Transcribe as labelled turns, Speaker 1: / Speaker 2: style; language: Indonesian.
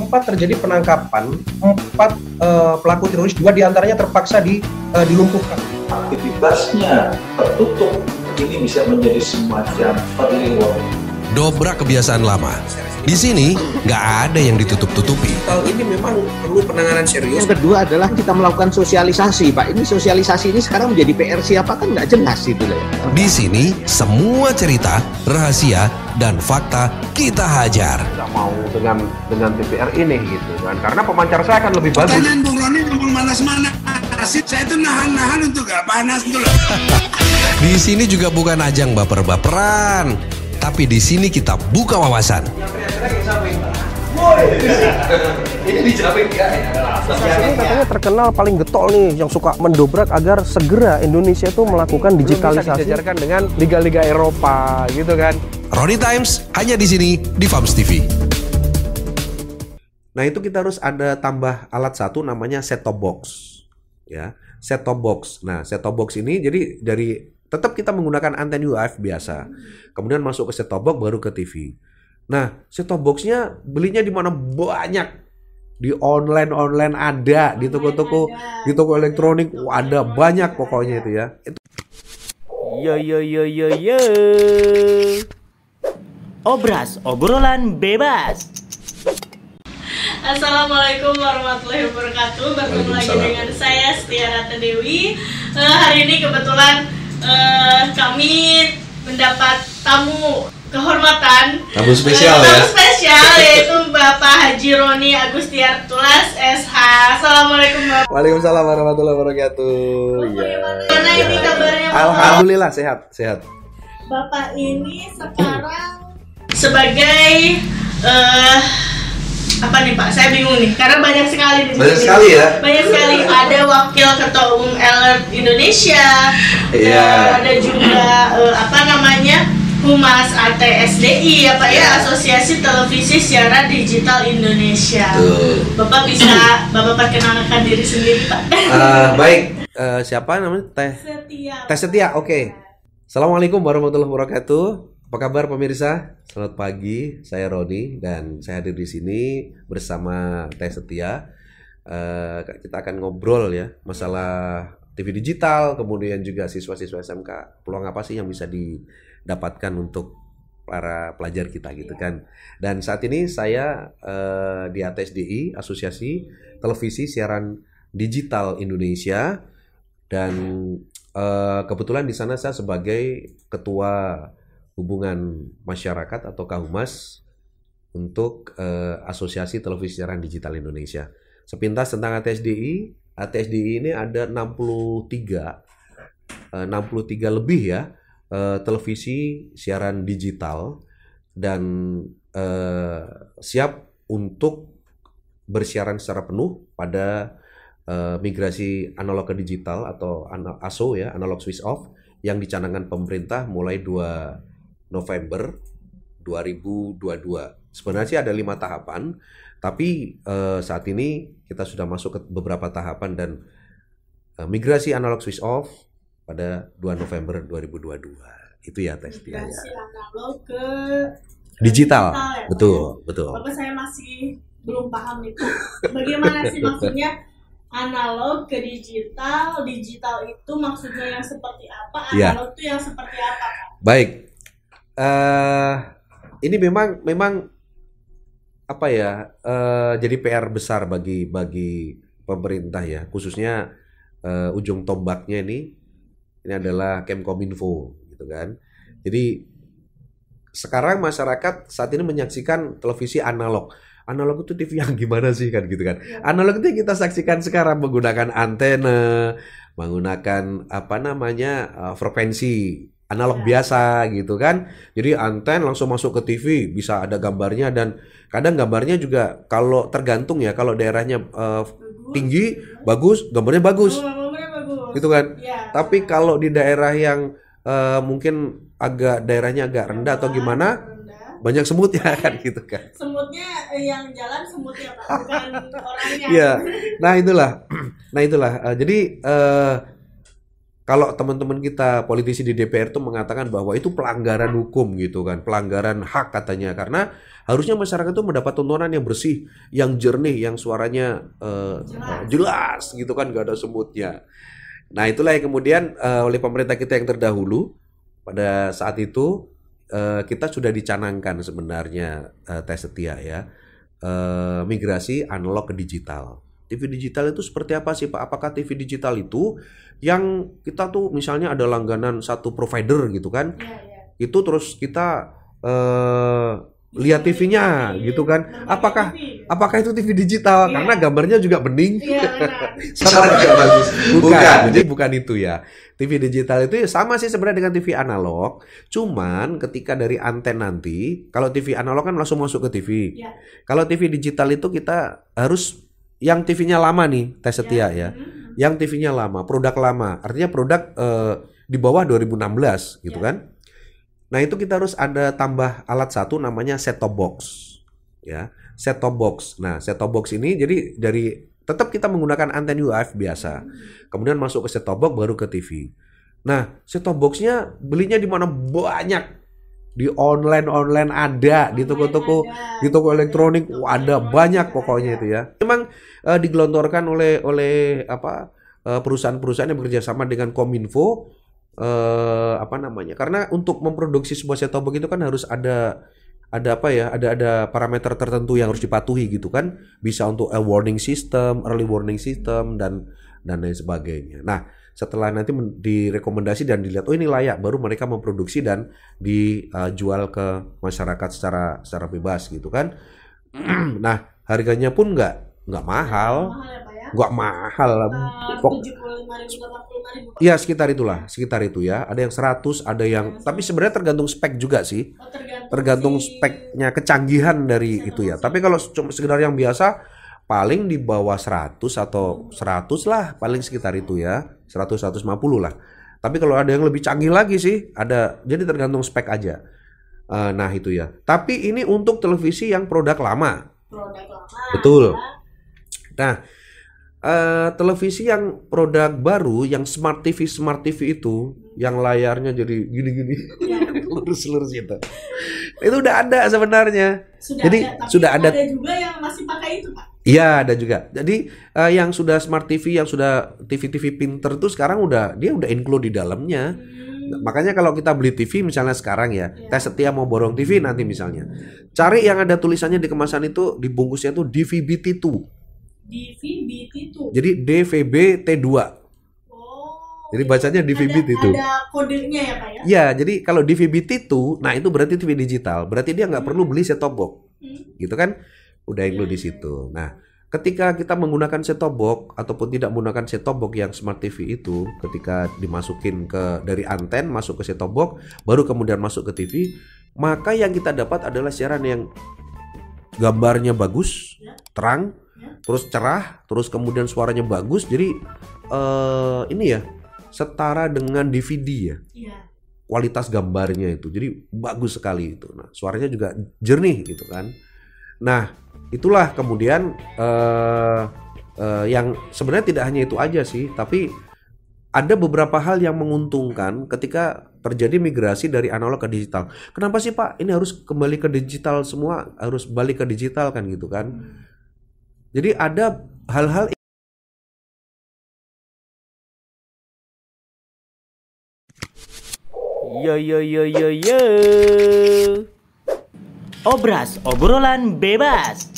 Speaker 1: sempat terjadi penangkapan 4 pelaku teroris, 2 diantaranya terpaksa dilumpuhkan.
Speaker 2: Aktivitasnya tertutup, ini bisa menjadi semacam early warning.
Speaker 3: Dobrak kebiasaan lama. Di sini nggak ada yang ditutup-tutupi.
Speaker 1: Hal ini memang perlu penanganan serius.
Speaker 4: Yang kedua adalah kita melakukan sosialisasi, Pak. Ini sosialisasi ini sekarang menjadi PR siapa kan nggak jelas itu loh.
Speaker 3: Di sini semua cerita, rahasia, dan fakta kita hajar.
Speaker 5: Nggak mau dengan TPR ini gitu kan, karena pemancar saya akan lebih bagus.
Speaker 6: Pertanyaan Bung Roni ngomong manas-manas, saya itu nahan-nahan untuk nggak panas gitu loh.
Speaker 3: Di sini juga bukan ajang baper-baperan, tapi di sini kita buka wawasan.
Speaker 1: Ini dijamin ya.
Speaker 5: Ini katanya terkenal paling getol nih, yang suka mendobrak agar segera Indonesia itu melakukan digitalisasi. Dijajarkan dengan liga-liga Eropa gitu kan.
Speaker 3: Roni Times hanya di sini di Fams TV.
Speaker 7: Nah itu kita harus ada tambah alat satu namanya set-top box, ya, set-top box. Nah set-top box ini jadi dari tetap kita menggunakan antena UHF biasa, kemudian masuk ke set-top box baru ke TV. Nah set-top boxnya belinya di mana banyak, di online ada, di toko-toko, di toko elektronik ada banyak pokoknya itu ya.
Speaker 8: Yo. Obras, obrolan bebas.
Speaker 9: Assalamualaikum warahmatullahi wabarakatuh. Bertemu lagi dengan saya Setia Ratna Dewi. Hari ini kebetulan kami mendapat tamu kehormatan,
Speaker 7: Tamu spesial ya.
Speaker 9: Tamu spesial yaitu Bapak Haji Roni Agustiar Tulas SH. Assalamualaikum Bapak.
Speaker 7: Waalaikumsalam warahmatullahi wabarakatuh.
Speaker 9: Bagaimana ini kabarnya Bapak?
Speaker 7: Alhamdulillah sehat.
Speaker 9: Bapak ini sekarang sebagai apa nih Pak? Saya bingung nih, karena banyak sekali nih.
Speaker 7: Banyak sekali ya.
Speaker 9: Banyak sekali. Ada wakil ketua umum Alert Indonesia.
Speaker 7: Iya.
Speaker 9: Ada juga apa namanya? Humas ATSDI ya Pak ya, Asosiasi Televisi Siaran Digital Indonesia. Bapak bisa Bapak perkenalkan diri sendiri Pak.
Speaker 7: Baik, siapa namanya? Teh Setia. Oke. Assalamualaikum warahmatullahi wabarakatuh. Apa kabar pemirsa? Selamat pagi, saya Roni dan saya hadir di sini bersama Teh Setia. Kita akan ngobrol ya masalah TV digital, kemudian juga siswa-siswa SMK. Peluang apa sih yang bisa didapatkan untuk para pelajar kita gitu kan? Dan saat ini saya di ATSDI, Asosiasi Televisi Siaran Digital Indonesia, dan kebetulan di sana saya sebagai Ketua Hubungan Masyarakat atau Kahumas untuk Asosiasi Televisi Siaran Digital Indonesia. Sepintas tentang ATSDI ini ada 63 lebih ya televisi siaran digital dan siap untuk bersiaran secara penuh pada migrasi analog ke digital atau ASO ya, analog switch off, yang dicanangkan pemerintah mulai 2 November 2022. Sebenarnya sih ada 5 tahapan, tapi saat ini kita sudah masuk ke beberapa tahapan dan migrasi analog switch off pada 2 November 2022. Itu ya Teh Setia ya.
Speaker 9: Migrasi analog ke
Speaker 7: digital
Speaker 9: ya,
Speaker 7: betul.
Speaker 9: Bapak saya masih belum paham nih. Bagaimana sih maksudnya analog ke digital? Digital itu maksudnya yang seperti apa? Analog itu yang seperti apa Pak?
Speaker 7: Baik. Ini memang apa ya, jadi PR besar bagi pemerintah ya, khususnya ujung tombaknya ini adalah Kemkominfo gitu kan. Jadi sekarang masyarakat saat ini menyaksikan televisi analog. Analog itu TV yang gimana sih kan gitu kan. Analog itu yang kita saksikan sekarang menggunakan antena, menggunakan apa namanya frekuensi analog biasa gitu kan. Jadi anten langsung masuk ke TV, bisa ada gambarnya, dan kadang gambarnya juga kalau tergantung ya, kalau daerahnya tinggi bagus, gambarnya bagus. Gitu kan. Ya, tapi kalau di daerah yang mungkin daerahnya agak rendah atau gimana, banyak semutnya kan gitu kan.
Speaker 9: Semutnya yang jalan semutnya Pak, bukan orangnya.
Speaker 7: Iya. Nah itulah. Jadi kalau teman-teman kita politisi di DPR tuh mengatakan bahwa itu pelanggaran hukum gitu kan, pelanggaran hak katanya, karena harusnya masyarakat tuh mendapat tontonan yang bersih, yang jernih, yang suaranya jelas gitu kan, gak ada semutnya. Nah itulah yang kemudian oleh pemerintah kita yang terdahulu pada saat itu kita sudah dicanangkan sebenarnya Teh Setia ya, migrasi analog ke digital. TV digital itu seperti apa sih Pak? Apakah TV digital itu yang kita tuh misalnya ada langganan satu provider gitu kan? Itu terus kita lihat TV-nya gitu kan? Apakah itu TV digital? Karena gambarnya juga bening. Suara juga bagus. Bukan. Jadi bukan itu ya. TV digital itu sama sih sebenarnya dengan TV analog. Cuman ketika dari anten nanti, kalau TV analog kan langsung masuk ke TV. Kalau TV digital itu kita harus yang TV-nya lama nih, Teh Setia ya. Yang TV-nya lama, produk lama. Artinya produk di bawah 2016 gitu kan. Nah, itu kita harus ada tambah alat satu namanya set-top box. Ya, set-top box. Nah, set-top box ini jadi dari tetap kita menggunakan anten UHF biasa. Kemudian masuk ke set-top box baru ke TV. Nah, set-top box-nya belinya di mana banyak. Di online ada, di toko-toko, di toko elektronik ada banyak pokoknya itu ya. Memang digelontorkan oleh perusahaan-perusahaan yang bekerja sama dengan Kominfo, karena untuk memproduksi sebuah set-top box itu kan harus ada parameter tertentu yang harus dipatuhi gitu kan. Bisa untuk warning system, early warning system dan lain sebagainya. Nah, setelah nanti direkomendasi dan dilihat oh ini layak, baru mereka memproduksi dan dijual ke masyarakat secara bebas gitu kan. Nah, harganya pun nggak mahal. Nggak mahal lah. 75.000, 85.000. Iya, sekitar itu ya. Ada yang 100, ada yang tapi sebenarnya tergantung spek juga sih. Tergantung speknya, kecanggihan dari itu ya. Tapi kalau cuma sekedar yang biasa paling di bawah 100 atau 100 lah, paling sekitar itu ya, 100-150 lah. Tapi kalau ada yang lebih canggih lagi sih, ada, jadi tergantung spek aja. Nah itu ya. Tapi ini untuk televisi yang produk lama. Betul. Nah, televisi yang produk baru, yang Smart TV itu, yang layarnya jadi gini-gini, lurus-lurus gitu. Itu udah ada sebenarnya. Sudah ada
Speaker 9: juga yang masih pakai itu, Pak.
Speaker 7: Iya, ada juga. Jadi yang sudah Smart TV, yang sudah TV pinter tuh sekarang dia udah include di dalamnya. Makanya kalau kita beli TV misalnya sekarang ya, Teh Setia mau borong TV nanti misalnya, cari yang ada tulisannya di kemasan itu, dibungkusnya tuh DVB-T2.
Speaker 9: DVB-T2.
Speaker 7: Jadi DVB-T2. Jadi bacanya DVB-T2.
Speaker 9: Ada kodenya ya Pak ya?
Speaker 7: Iya, jadi kalau DVB-T2, nah itu berarti TV digital. Berarti dia nggak perlu beli set-top box. Gitu kan? Udah include di situ. Nah, ketika kita menggunakan set-top box ataupun tidak menggunakan set-top box yang Smart TV itu, ketika dimasukin dari anten masuk ke set-top box, baru kemudian masuk ke TV, maka yang kita dapat adalah siaran yang gambarnya bagus, terang, terus cerah, terus kemudian suaranya bagus. Jadi ini ya setara dengan DVD ya. Kualitas gambarnya itu jadi bagus sekali itu. Nah, suaranya juga jernih gitu kan. Nah, itulah kemudian yang sebenarnya tidak hanya itu aja sih, tapi ada beberapa hal yang menguntungkan ketika terjadi migrasi dari analog ke digital. Kenapa sih Pak? Ini harus kembali ke digital semua, harus balik ke digital kan gitu kan. Jadi ada hal-hal
Speaker 8: Yo. Obras, obrolan bebas.